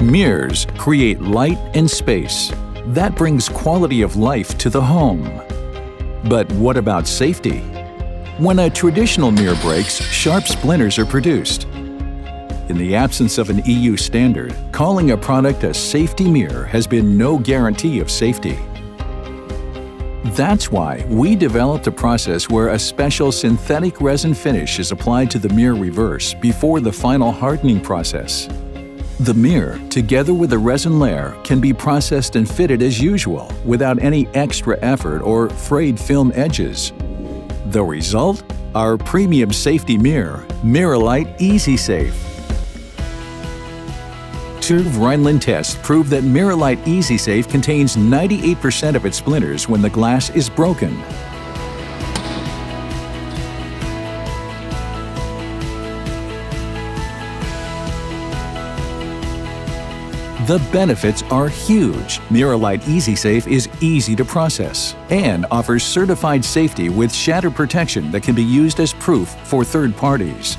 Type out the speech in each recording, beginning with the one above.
Mirrors create light and space. That brings quality of life to the home. But what about safety? When a traditional mirror breaks, sharp splinters are produced. In the absence of an EU standard, calling a product a safety mirror has been no guarantee of safety. That's why we developed a process where a special synthetic resin finish is applied to the mirror reverse before the final hardening process. The mirror, together with the resin layer, can be processed and fitted as usual without any extra effort or frayed film edges. The result? Our premium safety mirror, MIRALITE EASYSAFE. Two Rhineland tests prove that MIRALITE EASYSAFE contains 98% of its splinters when the glass is broken. The benefits are huge. MIRALITE EASYSAFE is easy to process and offers certified safety with shatter protection that can be used as proof for third parties.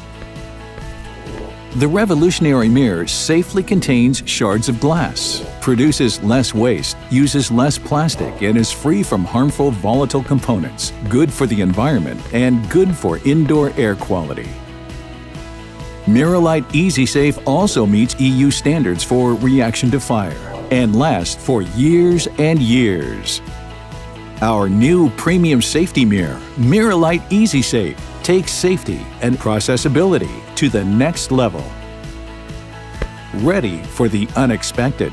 The revolutionary mirror safely contains shards of glass, produces less waste, uses less plastic, and is free from harmful volatile components, good for the environment and good for indoor air quality. MIRALITE EASYSAFE also meets EU standards for reaction to fire and lasts for years and years. Our new premium safety mirror, MIRALITE EASYSAFE, takes safety and processability to the next level. Ready for the unexpected.